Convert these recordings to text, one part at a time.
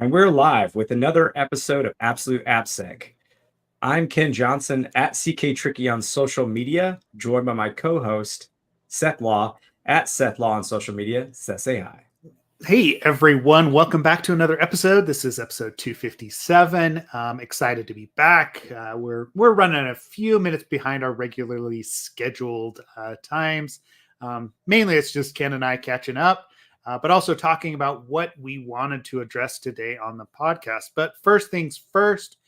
And we're live with another episode of Absolute AppSec. I'm Ken Johnson at CK Tricky on social media, joined by my co-host, Seth Law at Seth Law on social media. Seth, say hi. Hey everyone, welcome back to another episode. This is episode 257. I'm excited to be back. We're running a few minutes behind our regularly scheduled times. Mainly it's just Ken and I catching up, but also talking about what we wanted to address today on the podcast. But first things first,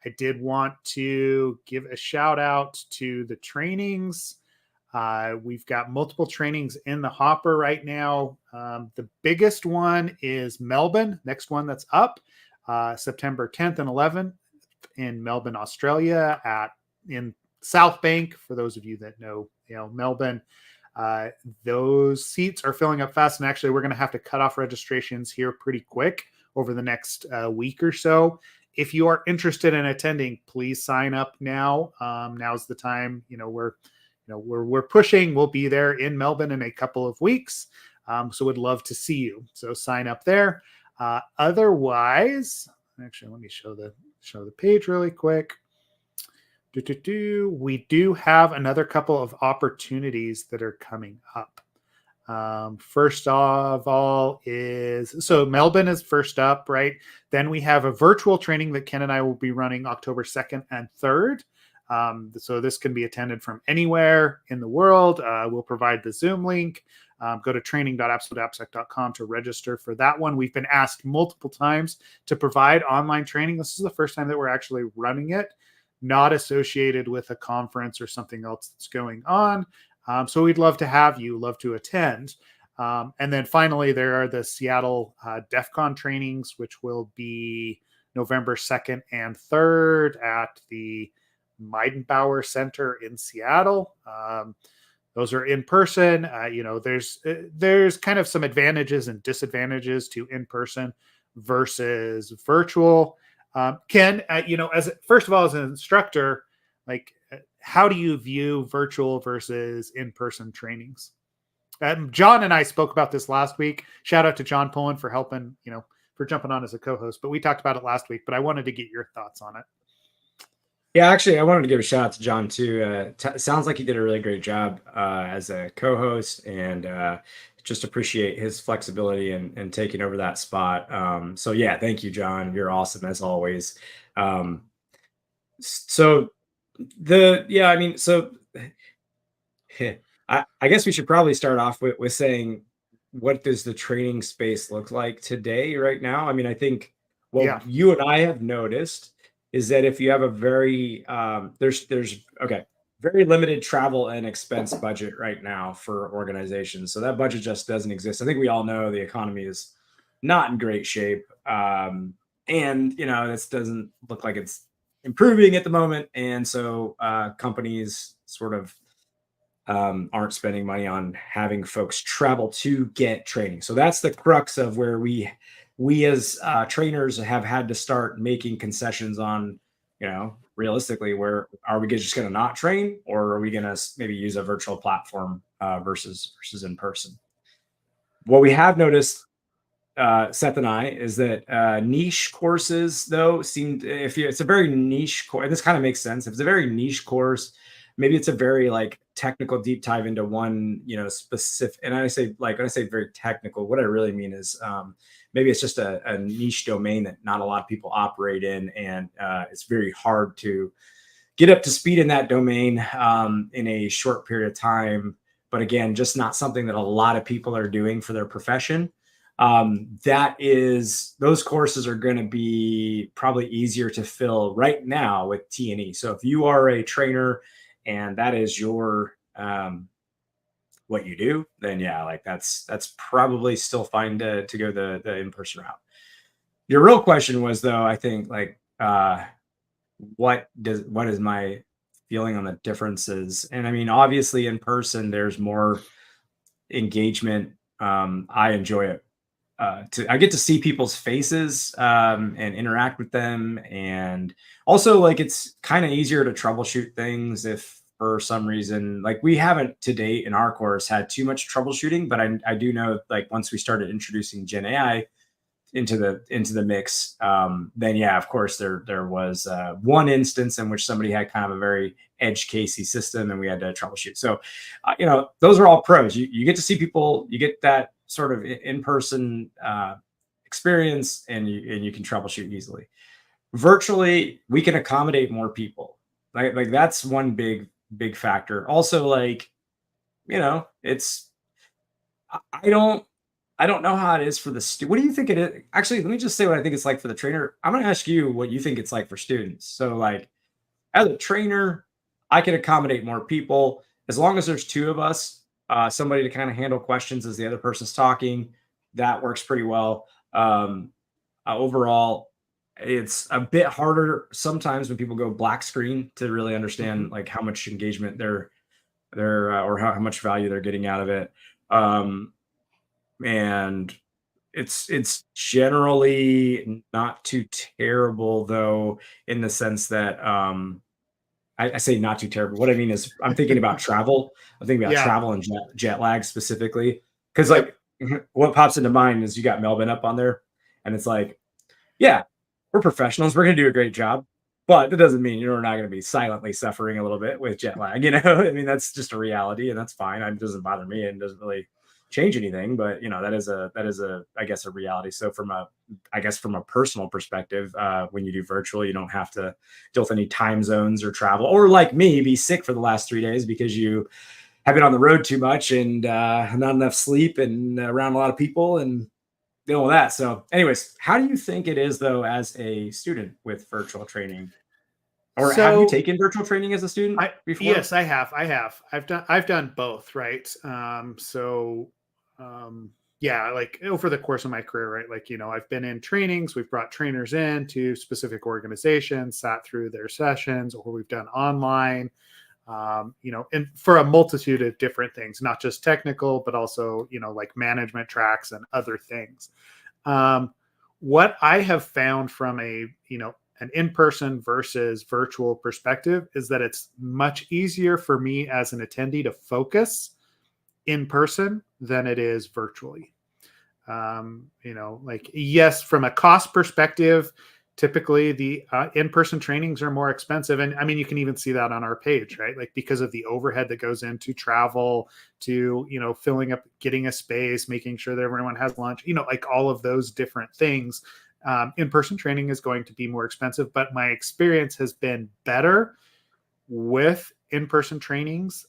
I did want to give a shout out to the trainings. We've got multiple trainings in the hopper right now. The biggest one is Melbourne. Next one that's up, September 10th and 11th in Melbourne, Australia, in South Bank. For those of you that know, Melbourne, those seats are filling up fast, and actually, we're going to have to cut off registrations here pretty quick over the next week or so. If you are interested in attending, please sign up now. Now's the time. We're pushing. We'll be there in Melbourne in a couple of weeks. So we'd love to see you. So sign up there. Otherwise, actually, let me show the page really quick. We do have another couple of opportunities that are coming up. First of all so Melbourne is first up, right? Then we have a virtual training that Ken and I will be running October 2nd and 3rd. So this can be attended from anywhere in the world. We'll provide the Zoom link. Go to training.absoluteappsec.com to register for that one. We've been asked multiple times to provide online training. This is the first time that we're actually running it, not associated with a conference or something else that's going on. So we'd love to have you, love to attend. And then finally, there are the Seattle DEF CON trainings, which will be November 2nd and 3rd at the Meidenbauer Center in Seattle. Those are in person. There's kind of some advantages and disadvantages to in person versus virtual. Ken, first of all, as an instructor, how do you view virtual versus in person trainings? John and I spoke about this last week. Shout out to John Pullen for helping, for jumping on as a co-host. But we talked about it last week. But I wanted to get your thoughts on it. Yeah, actually, I wanted to give a shout out to John too. Sounds like he did a really great job as a co-host, and just appreciate his flexibility and taking over that spot. So yeah, thank you, John. You're awesome as always. I guess we should probably start off with saying, what does the training space look like today, right now? I mean, I think you and I have noticed is that if you have a very very limited travel and expense budget right now for organizations. So that budget just doesn't exist. I think we all know the economy is not in great shape. This doesn't look like it's improving at the moment. And so companies sort of aren't spending money on having folks travel to get training. So that's the crux of where we as trainers have had to start making concessions on, realistically, where are we just going to not train, or are we going to maybe use a virtual platform versus in person? What we have noticed, Seth and I, is that niche courses, though, it's a very niche course. This kind of makes sense. If it's a very niche course, maybe it's a very technical deep dive into one, specific. And when I say very technical, what I really mean is maybe it's just a niche domain that not a lot of people operate in, and it's very hard to get up to speed in that domain in a short period of time. But again, just not something that a lot of people are doing for their profession. Those courses are going to be probably easier to fill right now with T&E. So if you are a trainer and that is your what you do, then that's probably still fine to go the in-person route. Your real question was, though, I think, what is my feeling on the differences? And I mean, obviously in person there's more engagement. I enjoy it. I get to see people's faces and interact with them, and also it's kind of easier to troubleshoot things if for some reason, we haven't to date in our course had too much troubleshooting, but I do know once we started introducing Gen AI, into the mix, then yeah, of course there was one instance in which somebody had kind of a very edge casey system, and we had to troubleshoot. So, those are all pros. You get to see people, you get that sort of in person experience, and you can troubleshoot easily. Virtually, we can accommodate more people. Like that's one big factor. Also, like it's I don't I don't know how it is for the student. What do you think it is? Actually, let me just say what I think it's like for the trainer. I'm going to ask you what you think it's like for students. So, like, as a trainer, I can accommodate more people as long as there's two of us, somebody to kind of handle questions as the other person's talking. That works pretty well. Overall, it's a bit harder sometimes when people go black screen to really Mhm. understand like how much engagement they're or how much value they're getting out of it. Um, and it's generally not too terrible though, in the sense that I say not too terrible. What I mean is I'm thinking about travel. I'm thinking about Yeah. travel and jet lag specifically. Because Yep. like what pops into mind is you got Melvin up on there, and it's like, yeah, we're professionals. We're gonna do a great job. But that doesn't mean you're not going to be silently suffering a little bit with jet lag. I mean, that's just a reality, and that's fine. It doesn't bother me, and doesn't really change anything. But that is a I guess a reality. So from a personal perspective, when you do virtual, you don't have to deal with any time zones or travel, or like me, be sick for the last 3 days because you have been on the road too much and not enough sleep and around a lot of people and dealing with that. So, anyways, how do you think it is though as a student with virtual training? Or have you So taken virtual training as a student I before? yes, I have. I have. I've done both, right? Yeah, like over the course of my career, right? Like, I've been in trainings, we've brought trainers in to specific organizations, sat through their sessions, or we've done online, and for a multitude of different things, not just technical, but also, like management tracks and other things. Um, what I have found from an in-person versus virtual perspective is that it's much easier for me as an attendee to focus in person than it is virtually. Like, yes, from a cost perspective, typically the in-person trainings are more expensive, and I mean, you can even see that on our page, right? Like, because of the overhead that goes into travel, to filling up, getting a space, making sure that everyone has lunch, like all of those different things. In-person training is going to be more expensive, but my experience has been better with in-person trainings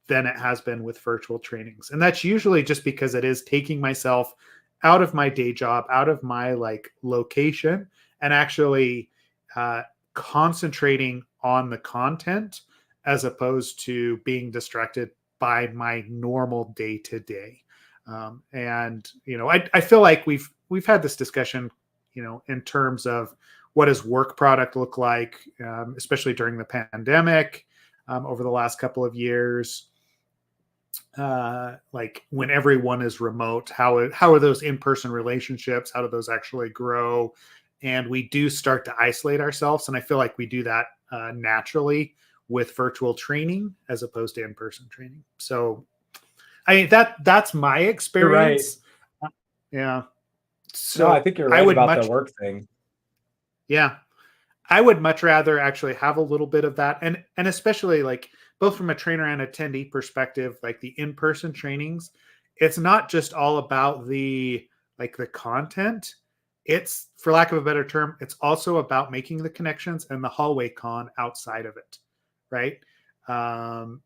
than it has been with virtual trainings. And that's usually just because it is taking myself out of my day job, out of my like location, and actually uh, concentrating on the content as opposed to being distracted by my normal day to day. And I feel like we've had this discussion, in terms of what does work product look like, especially during the pandemic, over the last couple of years. Like when everyone is remote, how are those in-person relationships? How do those actually grow? And we do start to isolate ourselves, and I feel like we do that naturally with virtual training as opposed to in-person training. So that's my You're right. experience. Yeah. No, I So think you're I right would about the much work thing. yeah, I would much rather actually have a little bit of that, and especially like both from a trainer and attendee perspective, like the in-person trainings, it's not just all about the content. It's, for lack of a better term, it's also about making the connections and the hallway con outside of it, right?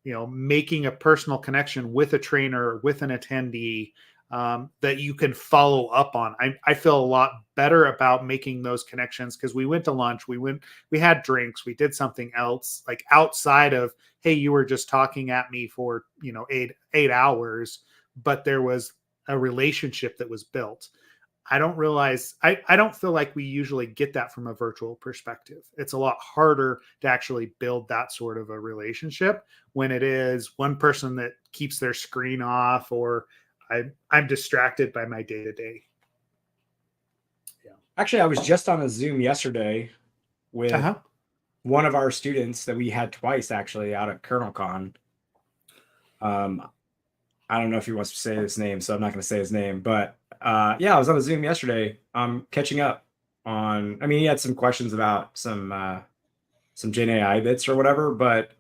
Making a personal connection with a trainer, with an attendee, that you can follow up on. I feel a lot better about making those connections because we went to lunch, we had drinks, we did something else like outside of, hey, you were just talking at me for 8 hours, but there was a relationship that was built. I don't feel like we usually get that from a virtual perspective. It's a lot harder to actually build that sort of a relationship when it is one person that keeps their screen off, or I'm distracted by my day to day. Yeah. Actually, I was just on a Zoom yesterday Uh with huh. one of our students that we had twice actually out at KernelCon. Um, I don't know if he wants to say his name, so I'm not going to say his name. But yeah, I was on a Zoom yesterday, catching up on. I mean, he had some questions about some Gen AI bits or whatever, but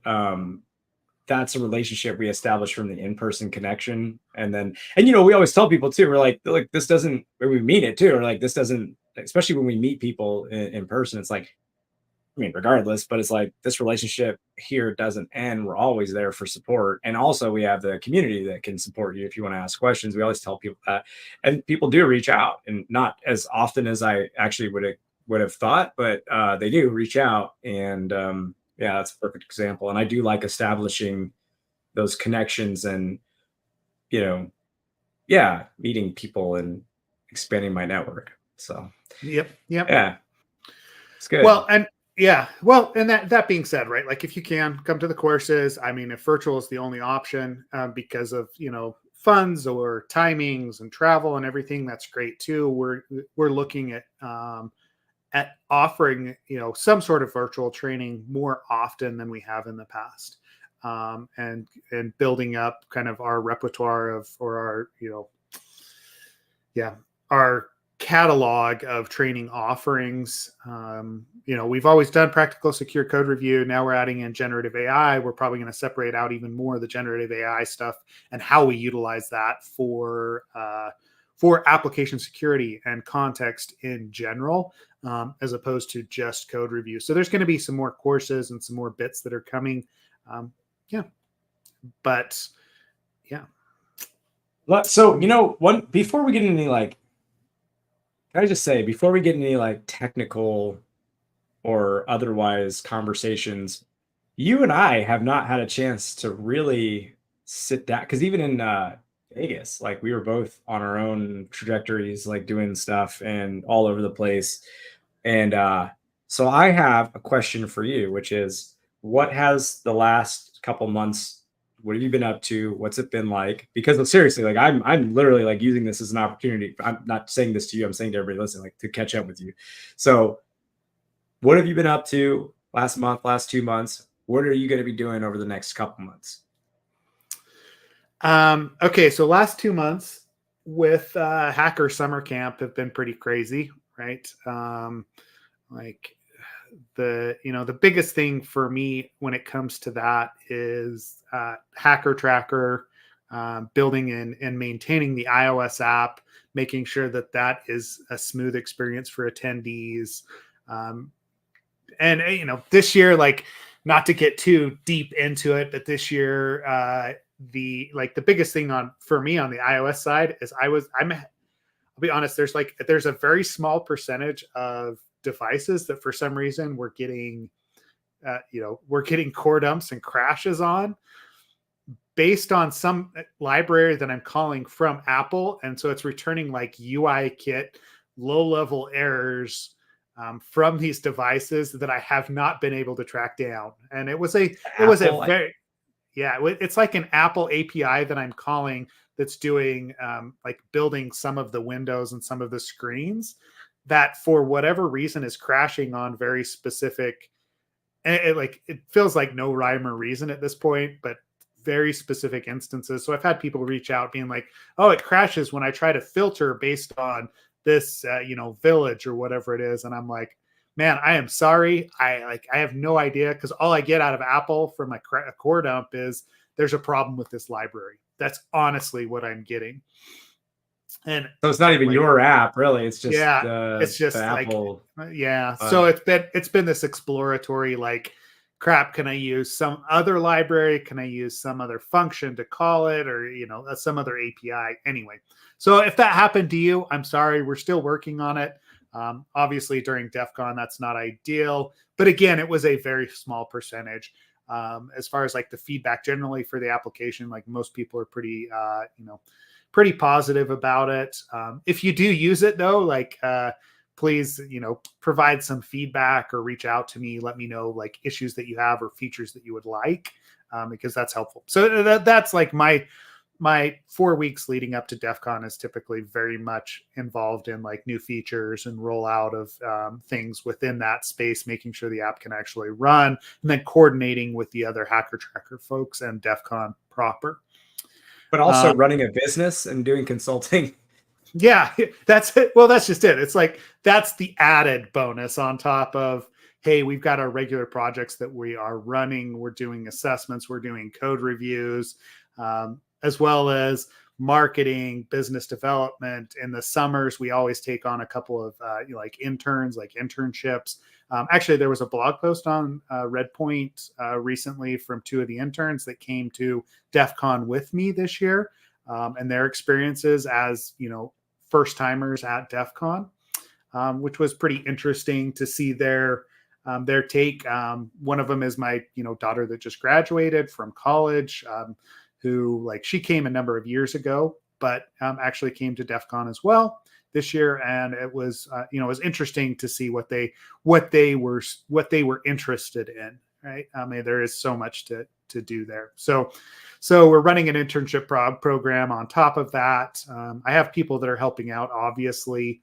that's a relationship we established from the in-person connection. And then, and we always tell people too, we're like, this doesn't, or we mean it too, or like, this doesn't, especially when we meet people in person, it's like, I mean, regardless, but it's like this relationship here doesn't end. We're always there for support. And also we have the community that can support you if you want to ask questions. We always tell people that. And people do reach out, and not as often as I actually would have thought, but they do reach out. And yeah, that's a perfect example. And I do like establishing those connections and, you know, yeah, meeting people and expanding my network. So Yep. yeah, it's good. Well, and yeah, well, and that being said, right? Like, if you can come to the courses, I mean, if virtual is the only option because of funds or timings and travel and everything, that's great too. We're looking at offering some sort of virtual training more often than we have in the past, and building up kind of our repertoire or our catalog of training offerings. We've always done practical secure code review. Now we're adding in generative AI. We're probably going to separate out even more of the generative AI stuff and how we utilize that for application security and context in general, as opposed to just code review. So there's going to be some more courses and some more bits that are coming. But yeah. So, one, before we get into like, can I just say, before we get into like technical or otherwise conversations, you and I have not had a chance to really sit down, because even in Vegas, like we were both on our own trajectories, like doing stuff and all over the place. And so I have a question for you, which is, what has the last couple months, what have you been up to? What's it been like? Because seriously, like I'm literally like using this as an opportunity. I'm not saying this to you, I'm saying to everybody listening, like to catch up with you. So what have you been up to last month, last 2 months? What are you going to be doing over the next couple months? Okay, so last 2 months with Hacker Summer Camp have been pretty crazy, right? Like the biggest thing for me when it comes to that is Hacker Tracker, building and maintaining the iOS app, making sure that is a smooth experience for attendees. And this year, like, not to get too deep into it, but this year, the biggest thing for me on the iOS side is I'll be honest, there's a very small percentage of devices that for some reason we're getting core dumps and crashes on based on some library that I'm calling from Apple. And so it's returning like UI kit, low level errors from these devices that I have not been able to track down. And it's like an Apple API that I'm calling that's doing like building some of the windows and some of the screens that for whatever reason is crashing on very specific. And it feels like no rhyme or reason at this point, but very specific instances. So I've had people reach out being like, oh, it crashes when I try to filter based on this, village or whatever it is. And I'm like, man, I am sorry. I have no idea, because all I get out of Apple from a core dump is there's a problem with this library. That's honestly what I'm getting. And so it's not even your app, really. It's just it's just the Apple. So it's been this exploratory, like, crap, can I use some other library? Can I use some other function to call it, or some other API? Anyway, so if that happened to you, I'm sorry. We're still working on it. Obviously, during DEF CON, that's not ideal, but again, it was a very small percentage. As far as like the feedback generally for the application, like most people are pretty positive about it. If you do use it though, like, please, provide some feedback or reach out to me. Let me know like issues that you have or features that you would like, because that's helpful. So that's like my 4 weeks leading up to DEF CON is typically very much involved in like new features and rollout of things within that space, making sure the app can actually run, and then coordinating with the other Hacker Tracker folks and DEF CON proper. But also running a business and doing consulting. Yeah, that's it. Well, that's just it. It's like that's the added bonus on top of, hey, we've got our regular projects that we are running. We're doing assessments, we're doing code reviews, as well as marketing, business development. In the summers, we always take on a couple of like interns, like internships. Actually, there was a blog post on Redpoint recently from two of the interns that came to DEF CON with me this year. And their experiences as first timers at DEF CON, which was pretty interesting to see their take. One of them is my daughter that just graduated from college, who like she came a number of years ago, but actually came to DEF CON as well this year, and it was it was interesting to see what they were interested in. Right, I mean there is so much to do there. So we're running an internship program on top of that. I have people that are helping out, obviously,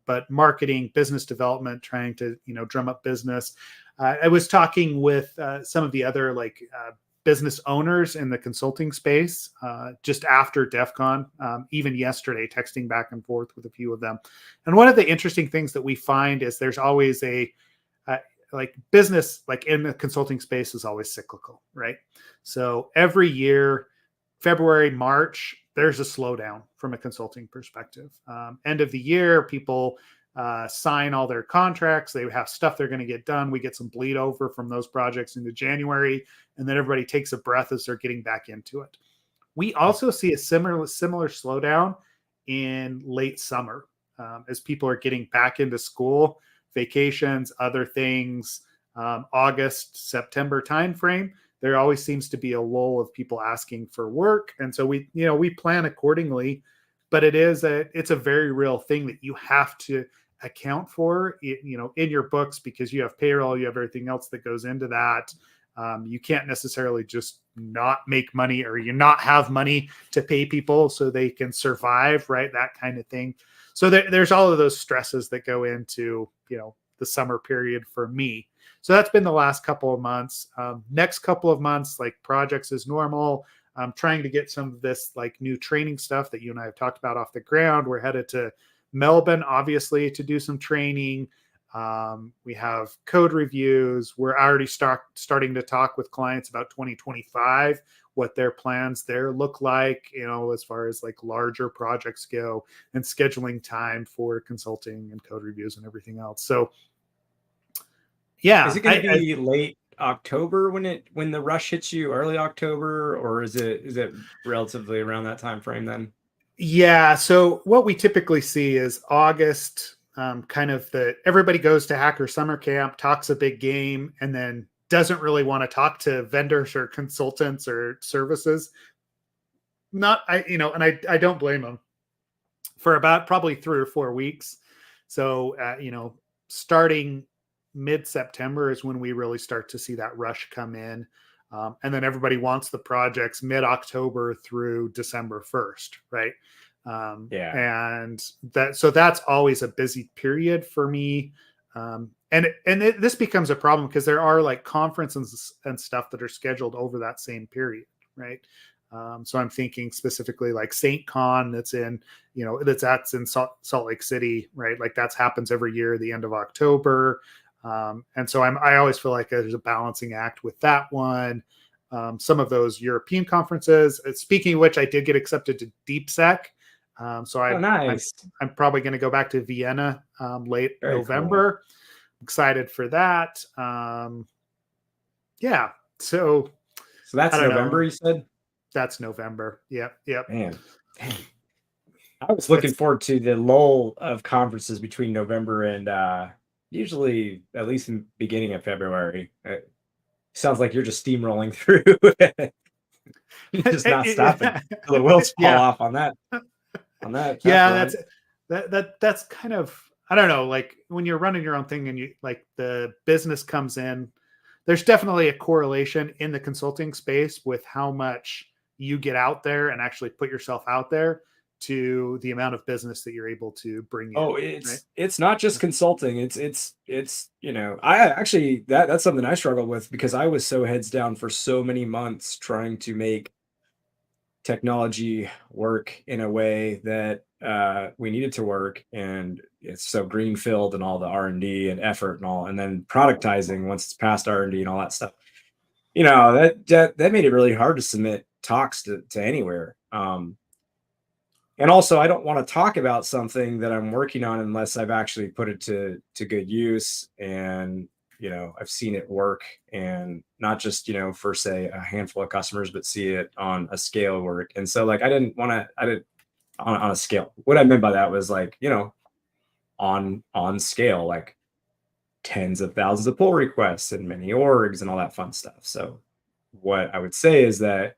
but marketing, business development, trying to drum up business. I was talking with some of the other business owners in the consulting space just after DEF CON, even yesterday, texting back and forth with a few of them. And one of the interesting things that we find is there's always a business in the consulting space is always cyclical, right? So every year, February, March, there's a slowdown from a consulting perspective. End of the year, people sign all their contracts. They have stuff they're going to get done. We get some bleed over from those projects into January, and then everybody takes a breath as they're getting back into it. We also see a similar slowdown in late summer as people are getting back into school, vacations, other things, August, September timeframe. There always seems to be a lull of people asking for work. And so we plan accordingly, but it's a very real thing that you have to account for, in your books, because you have payroll, you have everything else that goes into that. You can't necessarily just not make money or you not have money to pay people so they can survive, right? That kind of thing. So there's all of those stresses that go into, the summer period for me. So that's been the last couple of months. Next couple of months, projects as normal. I'm trying to get some of this new training stuff that you and I have talked about off the ground. We're headed to Melbourne, obviously, to do some training. We have code reviews. We're already starting to talk with clients about 2025, what their plans there look like, as far as larger projects go, and scheduling time for consulting and code reviews and everything else. So yeah. Is it going to be late October when the rush hits you, early October, or is it relatively around that time frame then? Yeah. So what we typically see is August, everybody goes to Hacker Summer Camp, talks a big game, and then doesn't really want to talk to vendors or consultants or services. And I don't blame them, for about probably 3 or 4 weeks. So, starting mid-September is when we really start to see that rush come in. And then everybody wants the projects mid-October through December 1st, right? And that's always a busy period for me. This becomes a problem because there are conferences and stuff that are scheduled over that same period, right? So I'm thinking specifically St. Con that's in Salt Lake City, right? That happens every year, the end of October. And so I always feel like there's a balancing act with that one. Some of those European conferences, speaking of which, I did get accepted to DeepSec. Nice. I'm probably going to go back to Vienna late Very November. Cool. Excited for that. Yeah. So that's November, you said? That's November. Yep. Man. I was looking forward to the lull of conferences between November and usually at least in the beginning of February. It sounds like you're just steamrolling through. Just not stopping till the wheels fall off on that. Yeah, that's kind of, I don't know, when you're running your own thing and you the business comes in, there's definitely a correlation in the consulting space with how much you get out there and actually put yourself out there to the amount of business that you're able to bring in. Oh, it's not just consulting. It's I actually that's something I struggle with because I was so heads down for so many months trying to make technology work in a way that we needed to work, and it's so greenfield and all the R&D and effort and all, and then productizing once it's past R&D and all that stuff. That made it really hard to submit talks to anywhere. And also, I don't want to talk about something that I'm working on unless I've actually put it to good use, and I've seen it work, and not just for say a handful of customers, but see it on a scale work. And so like I didn't on a scale. What I meant by that was like on scale, like tens of thousands of pull requests and many orgs and all that fun stuff. So what I would say is that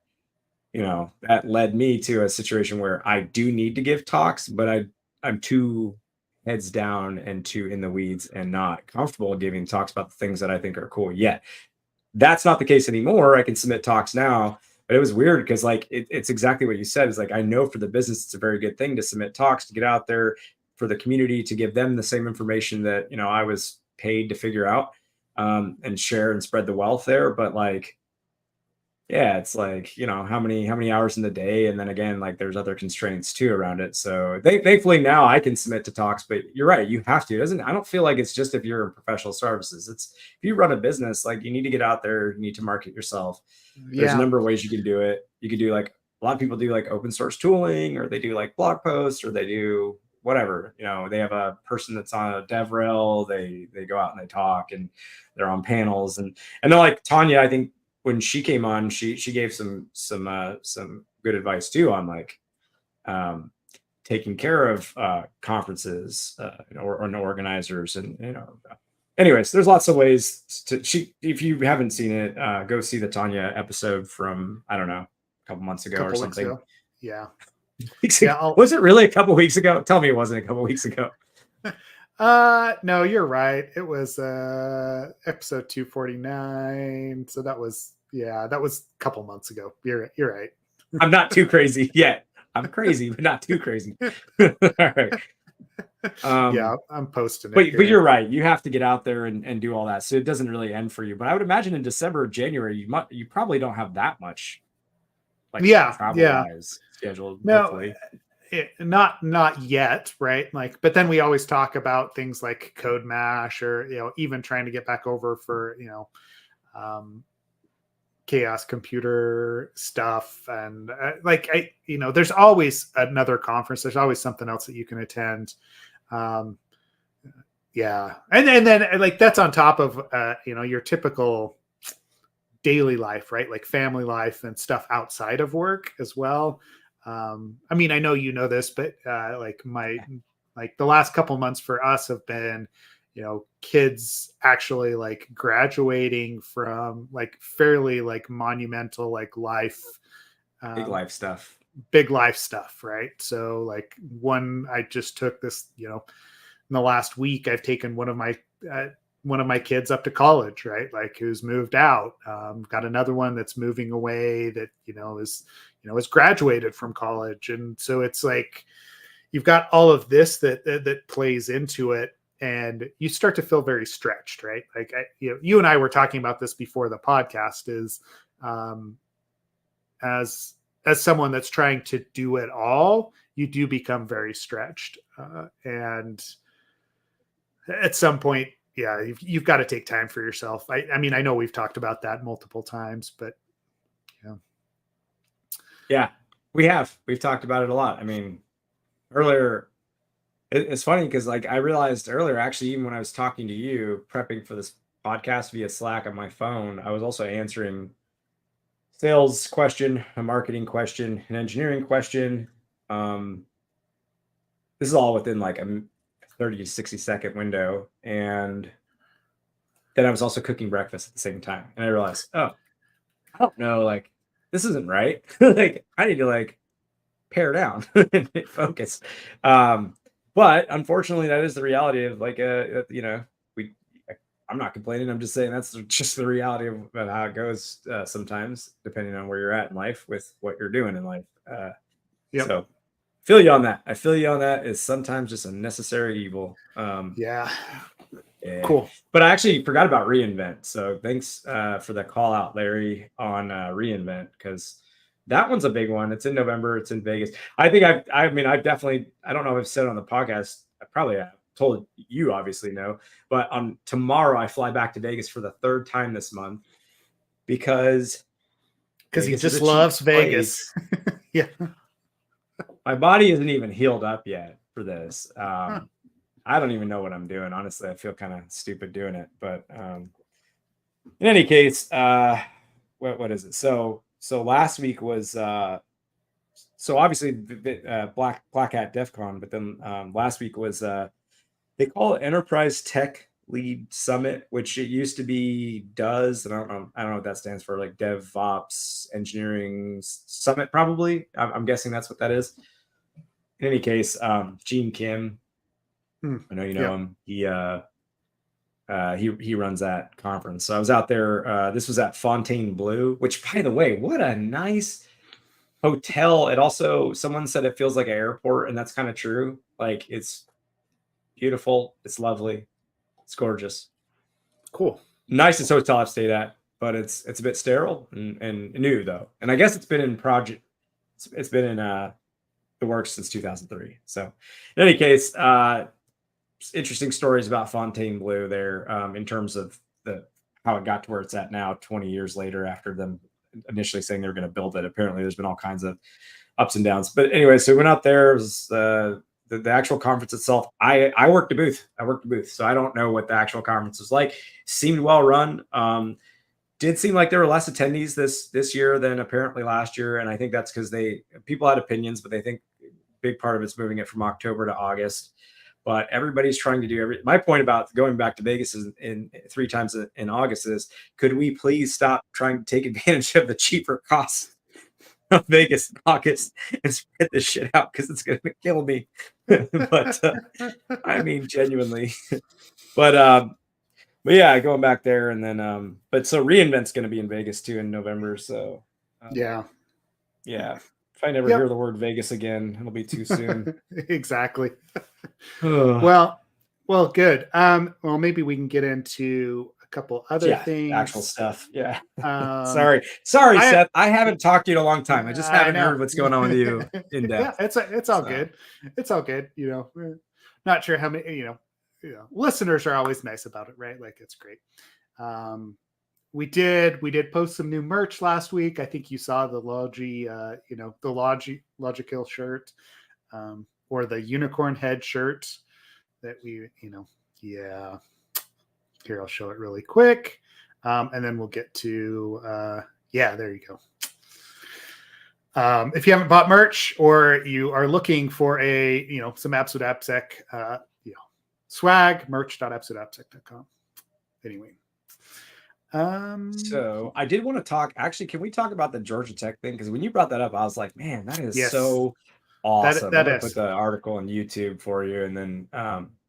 that led me to a situation where I do need to give talks, but I'm too heads down and too in the weeds and not comfortable giving talks about the things that I think are cool yet. That's not the case anymore. I can submit talks now, but it was weird because like it's exactly what you said. It's like I know for the business it's a very good thing to submit talks, to get out there for the community, to give them the same information that I was paid to figure out, and share and spread the wealth there. But like, yeah, it's like, how many hours in the day, and then again, like there's other constraints too around it. So thankfully now I can submit to talks, but you're right, you have to. It doesn't I don't feel like it's just if you're in professional services. It's if you run a business, like you need to get out there, you need to market yourself. There's a Yeah. number of ways you can do it. You could do like a lot of people do like open source tooling, or they do like blog posts, or they do whatever. They have a person that's on a DevRel, they go out and they talk, and they're on panels, and they're like Tanya, I think when she came on, she gave some good advice too on like taking care of conferences and organizers, and anyways, there's lots of ways to if you haven't seen it, go see the Tanya episode from, I don't know, a couple months ago or Couple weeks something. ago. Yeah. Weeks Yeah. ago. Was it really a couple weeks ago? Tell me it wasn't a couple weeks ago. No, you're right. It was episode 249. So that was a couple months ago. You're right. I'm not too crazy yet. I'm crazy, but not too crazy. All right. Yeah, I'm posting it. But you're right. You have to get out there and do all that. So it doesn't really end for you. But I would imagine in December, January, you probably don't have that much like travel wise scheduled. No, Hopefully. not yet, right? Like, but then we always talk about things like Code Mash, or even trying to get back over for chaos computer stuff, and there's always another conference. There's always something else that you can attend. Yeah, and then like that's on top of your typical daily life, right? Like family life and stuff outside of work as well. I mean, I know this, but like the last couple months for us have been, kids actually like graduating from like fairly like monumental like life, Big life stuff. Right? So like I just took this, in the last week, I've taken one of my kids up to college, right? Like who's moved out. Got another one that's moving away that, is graduated from college. And so it's like, you've got all of this that plays into it, and you start to feel very stretched, right? Like, you and I were talking about this before the podcast, is as someone that's trying to do it all, you do become very stretched. And at some point, yeah, you've got to take time for yourself. I mean, I know we've talked about that multiple times, but yeah, we've talked about it a lot. I mean, earlier, it's funny because like I realized earlier, actually, even when I was talking to you, prepping for this podcast via Slack on my phone, I was also answering sales question, a marketing question, an engineering question. This is all within like a 30 to 60-second window. And then I was also cooking breakfast at the same time. And I realized, oh, I don't know, like, this isn't right. Like, I need to like pare down and focus. But unfortunately, that is the reality of like, I'm not complaining. I'm just saying that's just the reality of how it goes sometimes, depending on where you're at in life with what you're doing in life. So feel you on that. I feel you on that. Is sometimes just a necessary evil. Yeah. Cool. But I actually forgot about reInvent. So thanks for the call out, Larry, on reInvent, because That one's a big one. It's in November. It's in Vegas. I think I've definitely, I don't know if I've said it on the podcast. I probably have told you, obviously, no, but tomorrow I fly back to Vegas for the third time this month because he Vegas is just a cheap loves Vegas. Yeah. My body isn't even healed up yet for this. Huh. I don't even know what I'm doing. Honestly, I feel kind of stupid doing it. But in any case, what is it? So last week was so obviously Black Hat DEF CON, but then last week was they call it Enterprise Tech Lead Summit, which it used to be DOES, and I don't know what that stands for, like DevOps Engineering Summit, probably. I'm guessing that's what that is. In any case, Gene Kim, I know you know him. He runs that conference. So I was out there. This was at Fontainebleau, which, by the way, what a nice hotel. It also, someone said it feels like an airport, and that's kind of true. Like, it's beautiful. It's lovely. It's gorgeous. Cool. Nicest hotel I've stayed at, but it's a bit sterile and new though. And I guess it's been in project. It's been in the works since 2003. So in any case, interesting stories about Fontainebleau there in terms of how it got to where it's at now 20 years later after them initially saying they were going to build it. Apparently there's been all kinds of ups and downs. But anyway, so we went out there. It was the actual conference itself. I worked a booth. So I don't know what the actual conference was like. Seemed well run. Did seem like there were less attendees this year than apparently last year. And I think that's because people had opinions, but they think a big part of it's moving it from October to August. But everybody's trying to do my point about going back to Vegas in 3 times in August is, could we please stop trying to take advantage of the cheaper costs of Vegas in August and spread this shit out, because it's going to kill me. But I mean, genuinely. But yeah, going back there, and then but so reInvent's going to be in Vegas too in November. So yeah. If I never hear the word Vegas again, it'll be too soon. Exactly. Well, good. Well, maybe we can get into a couple other things. Actual stuff. Yeah. Sorry, Seth. I haven't talked to you in a long time. I just haven't heard what's going on with you in depth. Yeah, it's all good. It's all good. You know, not sure how many. Listeners are always nice about it, right? Like, it's great. We did post some new merch last week. I think you saw the Logical shirt, or the unicorn head shirt that we, here, I'll show it really quick. And then we'll get to, there you go. If you haven't bought merch, or you are looking for some Absolute AppSec, swag, merch.absoluteappsec.com. Anyway. So I did want to talk, actually, can we talk about the Georgia Tech thing? Because when you brought that up, I was like, man, that is so awesome. I'm gonna put the article on YouTube for you, and then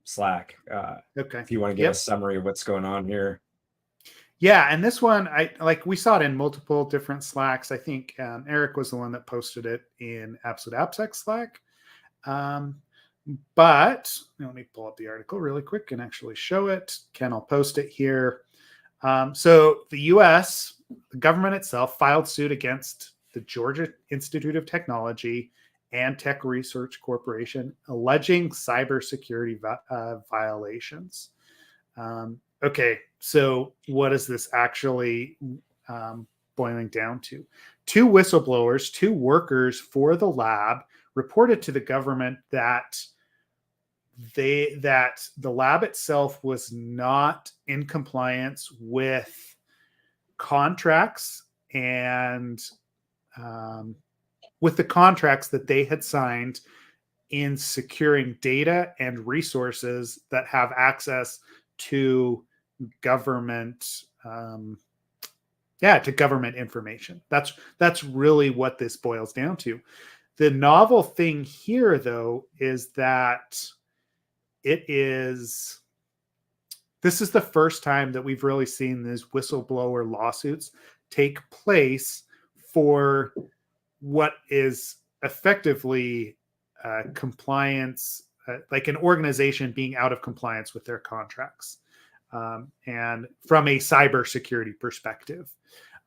Slack. Okay. If you want to give a summary of what's going on here. Yeah, and this one, we saw it in multiple different Slacks. I think Eric was the one that posted it in Absolute AppSec Slack. But let me pull up the article really quick and actually show it. Ken, I'll post it here. So the U.S., the government itself, filed suit against the Georgia Institute of Technology and Tech Research Corporation, alleging cybersecurity violations. Okay, so what is this actually boiling down to? 2 whistleblowers, 2 workers for the lab, reported to the government that the lab itself was not in compliance with contracts and with the contracts that they had signed in securing data and resources that have access to government to government information. That's really what this boils down to. The novel thing here, though, is that this is the first time that we've really seen these whistleblower lawsuits take place for what is effectively compliance, like an organization being out of compliance with their contracts. And from a cybersecurity perspective.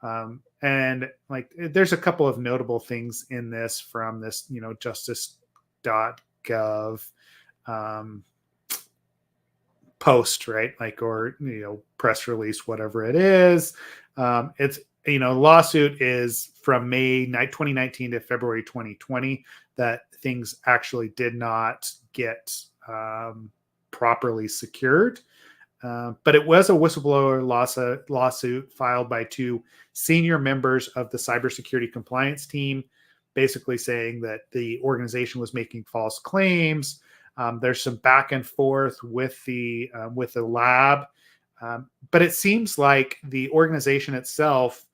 And like, there's a couple of notable things in this from this, justice.gov um, post, right? Like, or, press release, whatever it is. It's, lawsuit is from May 2019 to February 2020 that things actually did not get properly secured. But it was a whistleblower lawsuit filed by two senior members of the cybersecurity compliance team, basically saying that the organization was making false claims. There's some back and forth with the lab, but it seems like the organization itself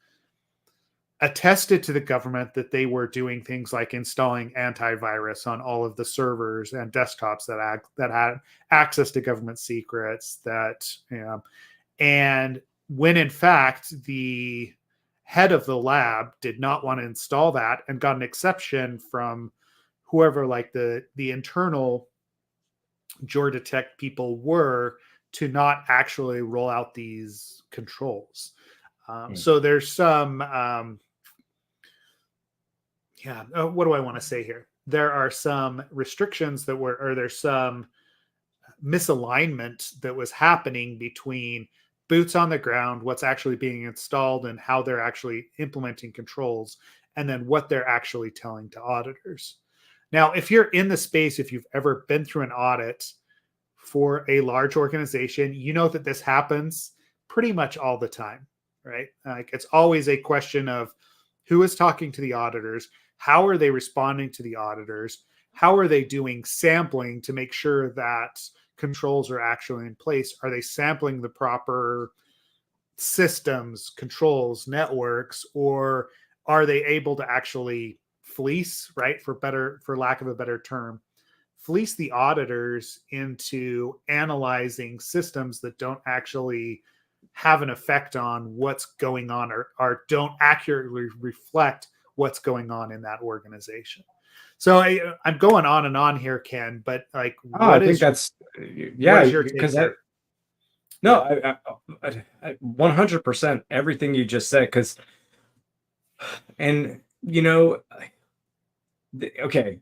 attested to the government that they were doing things like installing antivirus on all of the servers and desktops that had access to government secrets. And when in fact the head of the lab did not want to install that and got an exception from whoever, like the internal Georgia Tech people were, to not actually roll out these controls. So there's some what do I want to say here? There are some restrictions there's some misalignment that was happening between boots on the ground, what's actually being installed and how they're actually implementing controls, and then what they're actually telling to auditors. Now, if you're in the space, if you've ever been through an audit for a large organization, you know that this happens pretty much all the time, right? Like, it's always a question of who is talking to the auditors, how are they responding to the auditors, how are they doing sampling to make sure that controls are actually in place, are they sampling the proper systems, controls, networks, or are they able to actually fleece, right, for lack of a better term, fleece the auditors into analyzing systems that don't actually have an effect on what's going on, or don't accurately reflect what's going on in that organization. So I'm going on and on here, Ken, but like, I think that's, yeah, because no, I 100% everything you just said, because, and okay,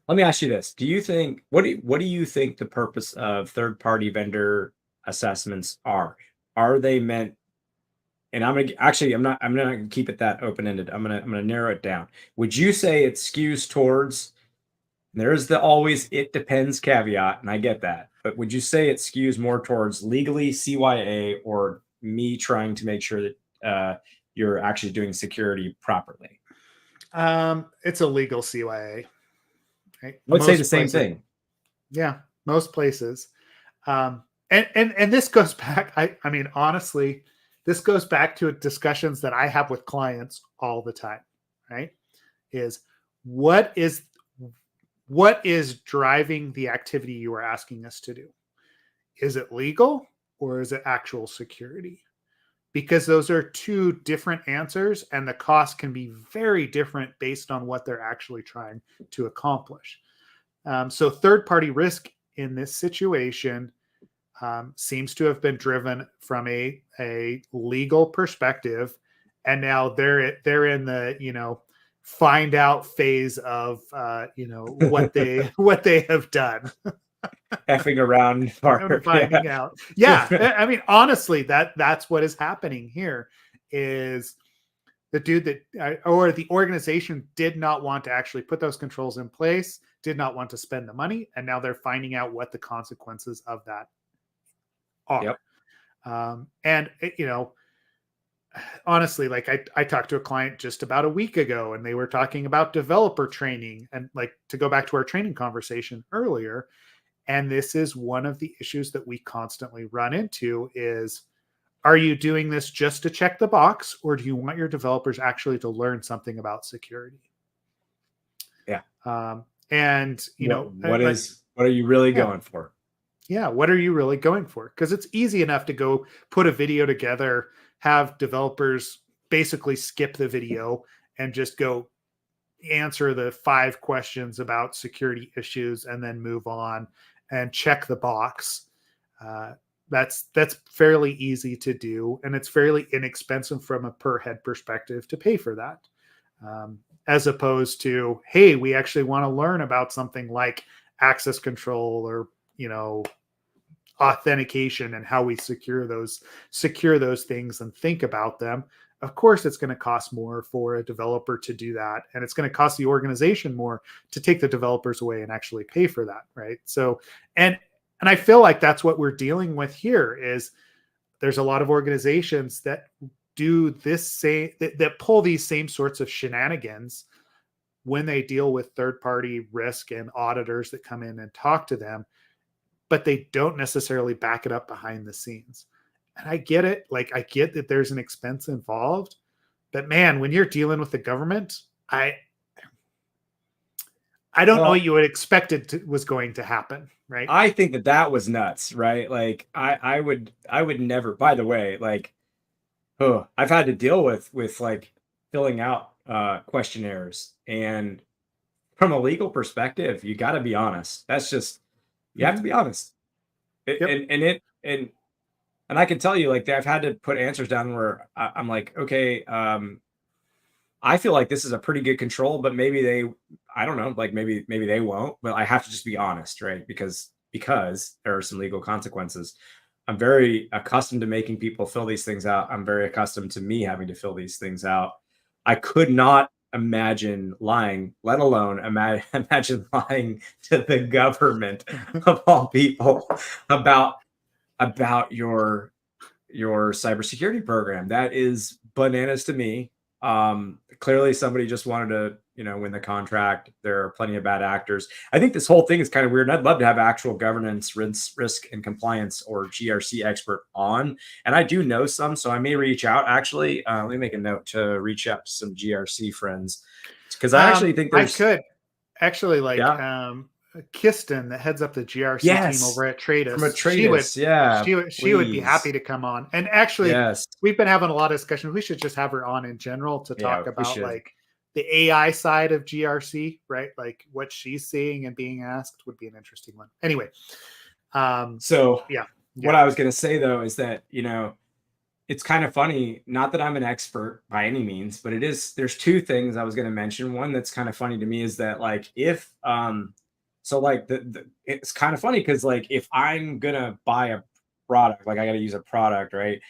let me ask you this. Do you think, what do you think the purpose of third-party vendor assessments are? Are they meant, and I'm not gonna keep it that open-ended. I'm gonna narrow it down. Would you say it skews towards, there's the always it depends caveat, and I get that, but would you say it skews more towards legally CYA, or me trying to make sure that you're actually doing security properly? It's a legal CYA. Right? I would say the same thing. Yeah, most places. And this goes back, I mean, honestly, this goes back to discussions that I have with clients all the time, right? Is what is driving the activity you are asking us to do? Is it legal or is it actual security? Because those are two different answers, and the cost can be very different based on what they're actually trying to accomplish. So third-party risk in this situation seems to have been driven from a legal perspective, and now they're in the find out phase of what they have done. Effing around part. Finding out. Yeah. I mean, honestly, that's what is happening here. Is the dude that, or the organization, did not want to actually put those controls in place, did not want to spend the money, and now they're finding out what the consequences of that are. Yep. And honestly, like, I talked to a client just about a week ago, and they were talking about developer training, and like, to go back to our training conversation earlier, and this is one of the issues that we constantly run into is, are you doing this just to check the box, or do you want your developers actually to learn something about security? Yeah. And what are you really going for? Yeah, what are you really going for? Because it's easy enough to go put a video together, have developers basically skip the video and just go answer the 5 questions about security issues and then move on and check the box. That's fairly easy to do, and it's fairly inexpensive from a per head perspective to pay for that. As opposed to, hey, we actually want to learn about something like access control or, authentication and how we secure those things and think about them. Of course, it's going to cost more for a developer to do that, and it's going to cost the organization more to take the developers away and actually pay for that, right? So, and I feel like that's what we're dealing with here. Is there's a lot of organizations that do this same that pull these same sorts of shenanigans when they deal with third-party risk and auditors that come in and talk to them, but they don't necessarily back it up behind the scenes. And I get it. Like, I get that there's an expense involved, but man, when you're dealing with the government, I don't know what you would expect was going to happen, right? I think that was nuts, right? Like I would never, by the way, like, oh, I've had to deal with like filling out questionnaires, and from a legal perspective, you got to be honest. That's just, you have to be honest. Yep. And I can tell you, like, I've had to put answers down where I'm like, okay, I feel like this is a pretty good control, but maybe they, I don't know, like maybe they won't, but I have to just be honest, right? Because there are some legal consequences. I'm very accustomed to making people fill these things out. I'm very accustomed to me having to fill these things out. I could not imagine lying, let alone imagine lying to the government of all people about your cybersecurity program. That is bananas to me. Clearly somebody just wanted to, win the contract. There are plenty of bad actors. I think this whole thing is kind of weird. And I'd love to have actual governance, risk and compliance or GRC expert on. And I do know some, so I may reach out actually. Let me make a note to reach out to some GRC friends. Because I actually think I could actually, like, yeah. Kiston, that heads up the GRC team over at Tratus, from a Tratus, she would be happy to come on. And actually, yes, we've been having a lot of discussion. We should just have her on in general to talk about like the AI side of GRC, right? Like what she's seeing and being asked would be an interesting one. Anyway, so yeah. What I was going to say though is that it's kind of funny. Not that I'm an expert by any means, but there's two things I was going to mention. One that's kind of funny to me is that, like, if so like it's kind of funny because, like, if I'm gonna buy a product, like I got to use a product, right?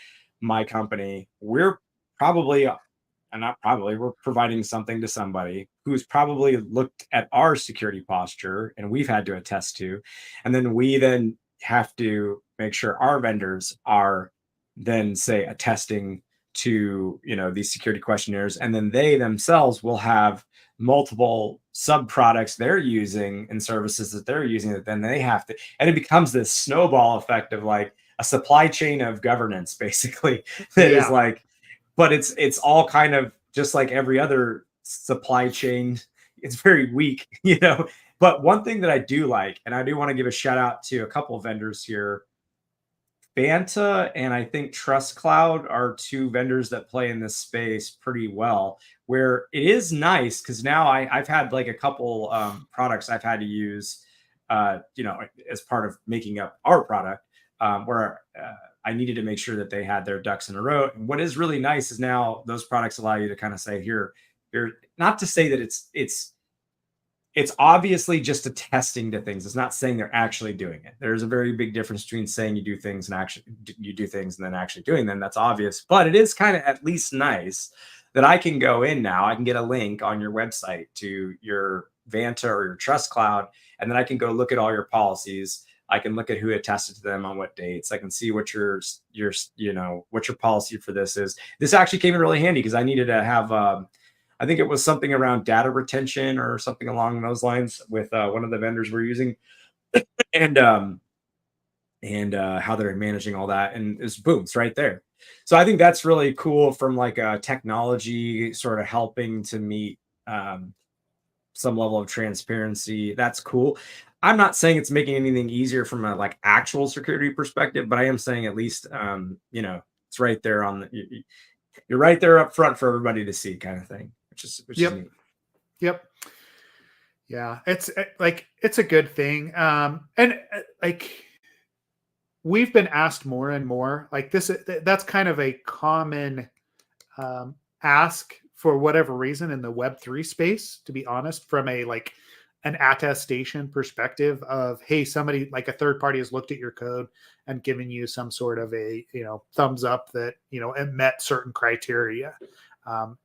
My company, we're probably, and not probably, we're providing something to somebody who's probably looked at our security posture and we've had to attest to, and then we then have to make sure our vendors are then, say, attesting to these security questionnaires, and then they themselves will have multiple sub products they're using and services that they're using that then they have to, and it becomes this snowball effect of like a supply chain of governance basically that is like, but it's all kind of just like every other supply chain. It's very weak. But one thing that I do like, and I do want to give a shout out to a couple of vendors here. Banta and I think Trust Cloud are two vendors that play in this space pretty well, where it is nice because now I've had like a couple products I've had to use, as part of making up our product, where I needed to make sure that they had their ducks in a row. And what is really nice is now those products allow you to kind of say, here, not to say that it's obviously just attesting to things. It's not saying they're actually doing it. There's a very big difference between saying you do things and actually you do things and then actually doing them. That's obvious, but it is kind of at least nice that I can go in now. I can get a link on your website to your Vanta or your Trust Cloud, and then I can go look at all your policies. I can look at who attested to them on what dates. I can see what your policy for this is. This actually came in really handy because I needed to have I think it was something around data retention or something along those lines with one of the vendors we're using, and how they're managing all that, and it's boom, it's right there. So I think that's really cool from like a technology sort of helping to meet some level of transparency. That's cool. I'm not saying it's making anything easier from a like actual security perspective, but I am saying at least it's right there on the, you're right there up front for everybody to see, kind of thing, which is neat. Yep. Yeah, it's like it's a good thing. And like we've been asked more and more. Like this, that's kind of a common ask for whatever reason in the Web3 space. To be honest, from a like an attestation perspective of, hey, somebody like a third party has looked at your code and given you some sort of a thumbs up that it met certain criteria,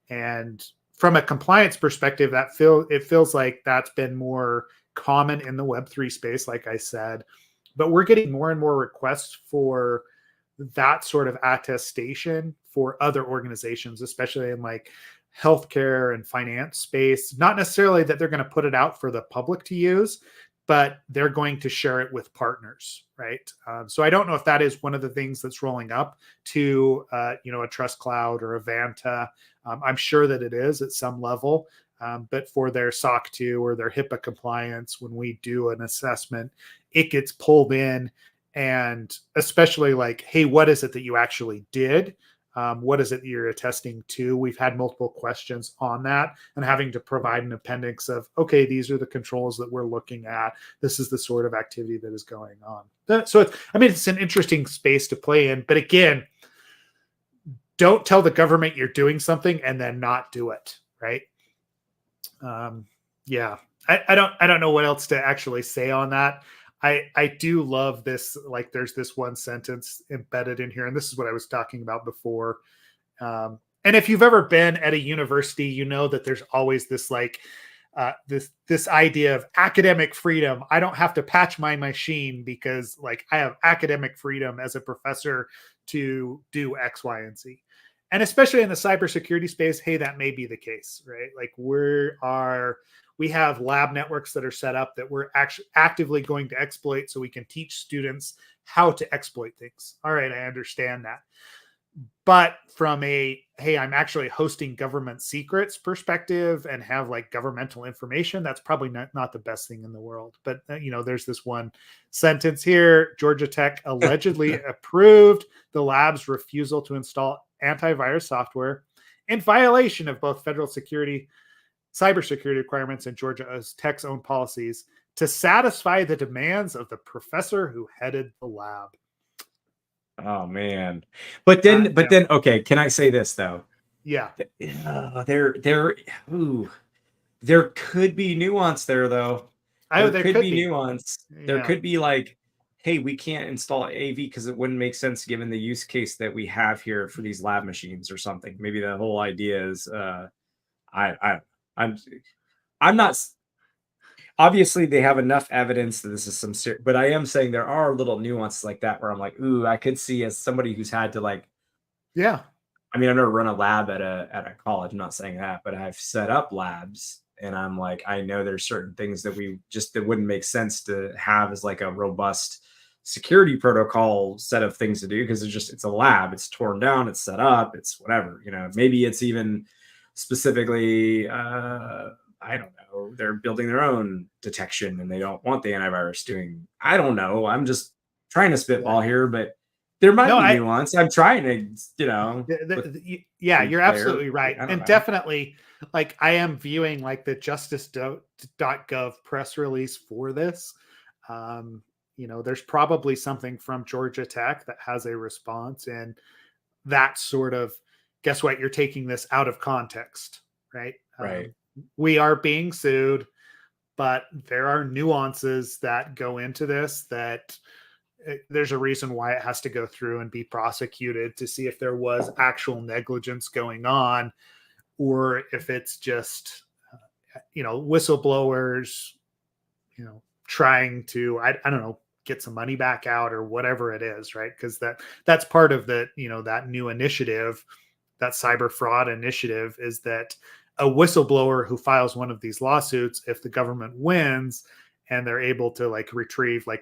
and from a compliance perspective, it feels like that's been more common in the Web3 space, like I said. But we're getting more and more requests for that sort of attestation for other organizations, especially in like healthcare and finance space. Not necessarily that they're going to put it out for the public to use, but they're going to share it with partners, right? So I don't know if that is one of the things that's rolling up to a Trust Cloud or a Vanta. I'm sure that it is at some level. But for their SOC 2 or their HIPAA compliance, when we do an assessment, it gets pulled in, and especially like, hey, what is it that you actually did? What is it that you're attesting to? We've had multiple questions on that, and having to provide an appendix of, okay, these are the controls that we're looking at. This is the sort of activity that is going on. So it's an interesting space to play in. But again, don't tell the government you're doing something and then not do it, right? Yeah, I don't know what else to actually say on that. I do love this. Like, there's this one sentence embedded in here, and this is what I was talking about before. And if you've ever been at a university, you know that there's always this like this idea of academic freedom. I don't have to patch my machine because like I have academic freedom as a professor to do X, Y, and Z. And especially in the cybersecurity space, hey, that may be the case, right? Like we have lab networks that are set up that we're actually actively going to exploit, so we can teach students how to exploit things. All right, I understand that. But from a, hey, I'm actually hosting government secrets perspective and have like governmental information, that's probably not the best thing in the world. But there's this one sentence here: Georgia Tech allegedly approved the lab's refusal to install antivirus software in violation of both federal cybersecurity requirements and Georgia Tech's own policies to satisfy the demands of the professor who headed the lab. Oh man. But then okay, can I say this though? Yeah. There could be nuance there though. There could be nuance. Yeah. There could be like, hey, we can't install AV because it wouldn't make sense given the use case that we have here for these lab machines or something. Maybe the whole idea is I'm not, obviously they have enough evidence that this is some but I am saying there are little nuances like that where I'm like, ooh, I could see, as somebody who's had to like, yeah, I mean, I've never run a lab at a college, I'm not saying that, but I've set up labs, and I'm like, I know there's certain things that that wouldn't make sense to have as like a robust security protocol set of things to do, because it's a lab, it's torn down, it's set up, it's whatever, maybe it's even specifically I don't know, they're building their own detection and they don't want the antivirus doing, I don't know, I'm just trying to spitball here, but there might be nuance. I'm trying to, you're absolutely right. And definitely, like, I am viewing like the justice.gov press release for this. There's probably something from Georgia Tech that has a response, and that sort of, guess what? You're taking this out of context, right? Right. We are being sued, but there are nuances that go into this that there's a reason why it has to go through and be prosecuted to see if there was actual negligence going on, or if it's just, whistleblowers, trying to, I don't know, get some money back out or whatever it is, right? Because that's part of the, that new initiative, that cyber fraud initiative, is that a whistleblower who files one of these lawsuits, if the government wins and they're able to like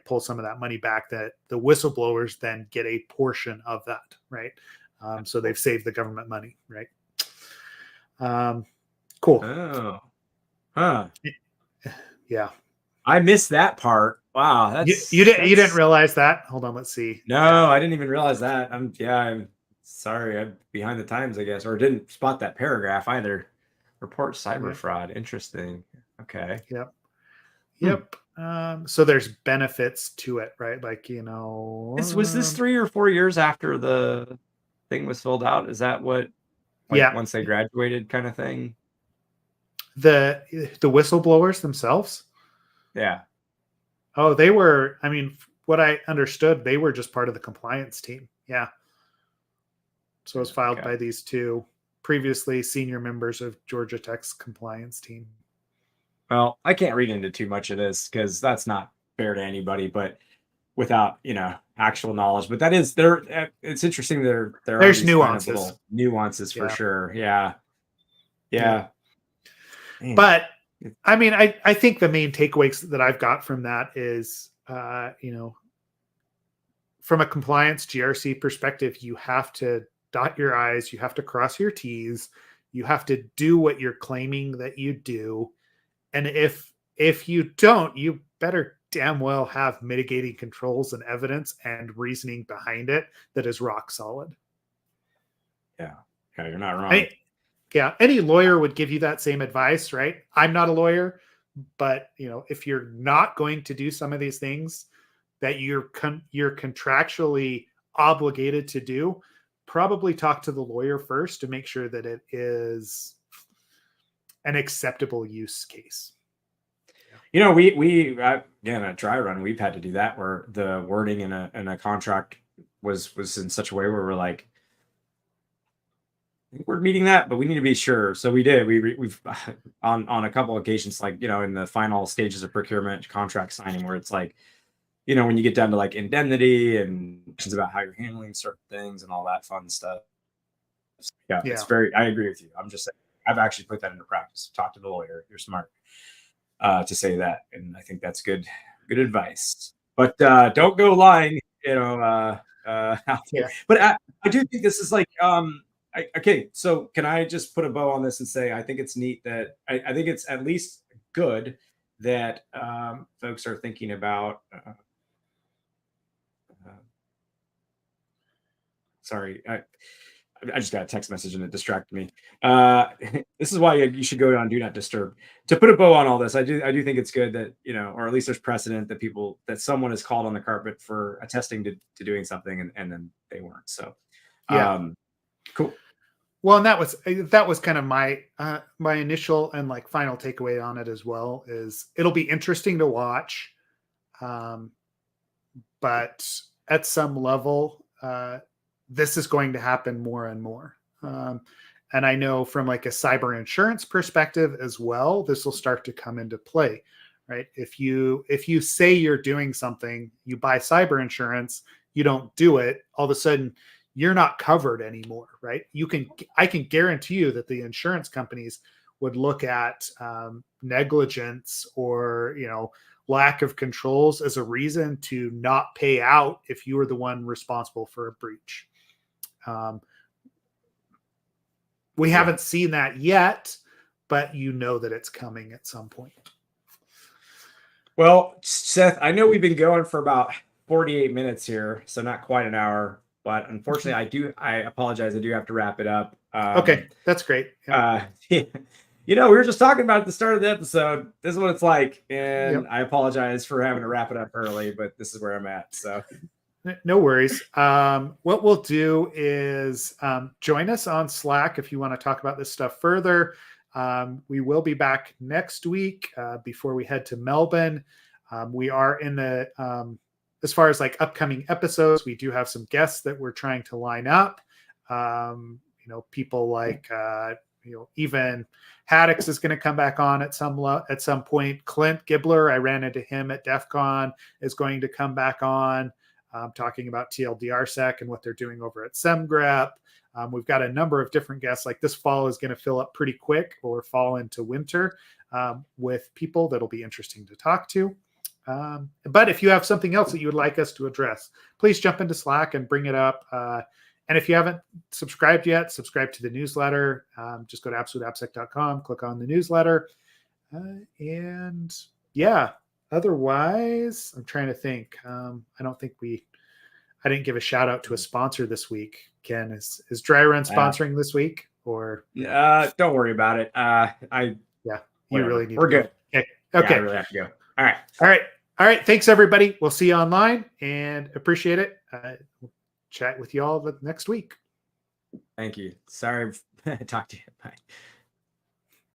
pull some of that money back, that the whistleblowers then get a portion of that, right? So they've saved the government money, right? Cool. Oh, huh. Yeah. I missed that part. Wow. That's you didn't realize that? Hold on. Let's see. No, I didn't even realize that. I'm sorry. I'm behind the times, I guess, or didn't spot that paragraph either. Report cyber fraud. Interesting. Okay. Yep. So there's benefits to it, right? Like, Was this 3 or 4 years after the thing was filled out? Is that what, like, yeah, once they graduated kind of thing? the whistleblowers themselves. Yeah. Oh, they were. I mean, what I understood, they were just part of the compliance team. Yeah. So it was filed by these two previously senior members of Georgia Tech's compliance team. Well, I can't read into too much of this because that's not fair to anybody, but without, actual knowledge. But that is there. It's interesting. There are There's these kind of nuances. little nuances for Yeah. sure. Yeah. Yeah. Man. But I mean, I think the main takeaways that I've got from that is, from a compliance GRC perspective, you have to dot your I's, you have to cross your T's, you have to do what you're claiming that you do. And if you don't, you better damn well have mitigating controls and evidence and reasoning behind it that is rock solid. Yeah, you're not wrong. Any lawyer would give you that same advice, right? I'm not a lawyer, but if you're not going to do some of these things that you're contractually obligated to do, probably talk to the lawyer first to make sure that it is an acceptable use case. We again, a dry run, we've had to do that where the wording in a contract was in such a way where we're like, I think we're meeting that, but we need to be sure. So we did. We've on a couple of occasions, like, in the final stages of procurement contract signing, where it's like, when you get down to like indemnity and questions about how you're handling certain things and all that fun stuff. Yeah. It's I agree with you. I'm just saying, I've actually put that into practice. Talk to the lawyer. You're smart to say that. And I think that's good advice. But don't go lying, out there. Yeah. But I do think this is like, okay, so can I just put a bow on this and say I think it's neat that I think it's at least good that folks are thinking about. Sorry, I just got a text message and it distracted me. This is why you should go on Do Not Disturb. To put a bow on all this, I do think it's good that, or at least there's precedent that someone is called on the carpet for attesting to doing something and then they weren't. So, cool. Well, and that was kind of my initial and like final takeaway on it as well. Is it'll be interesting to watch, but at some level, this is going to happen more and more. And I know from like a cyber insurance perspective as well, this will start to come into play, right? If you say you're doing something, you buy cyber insurance, you don't do it, all of a sudden you're not covered anymore, right? I can guarantee you that the insurance companies would look at negligence or, lack of controls as a reason to not pay out if you were the one responsible for a breach. We haven't seen that yet, but that it's coming at some point. Well, Seth, I know we've been going for about 48 minutes here, so not quite an hour, but unfortunately I apologize. I do have to wrap it up. Okay, that's great. Yeah. We were just talking about at the start of the episode. This is what it's like. And I apologize for having to wrap it up early, but this is where I'm at. So no worries. What we'll do is join us on Slack if you want to talk about this stuff further. We will be back next week before we head to Melbourne. We are in the, as far as like upcoming episodes, we do have some guests that we're trying to line up. People like, even Haddix is going to come back on at some point. Clint Gibbler, I ran into him at DEF CON, is going to come back on, talking about TLDRSec and what they're doing over at SEMGREP. We've got a number of different guests. Like this fall is going to fill up pretty quick, or fall into winter, with people that'll be interesting to talk to. But if you have something else that you would like us to address, please jump into Slack and bring it up. And if you haven't subscribed yet, subscribe to the newsletter. Just go to absoluteappsec.com, click on the newsletter. Otherwise, I'm trying to think. I don't think I didn't give a shout out to a sponsor this week. Ken, is Dry Run sponsoring this week? Or don't worry about it. You really need We're to go. good. Okay. Yeah, I really have to go. All right. All right. All right. Thanks, everybody. We'll see you online and appreciate it. We'll chat with you all next week. Thank you. Sorry. Talk to you. Bye.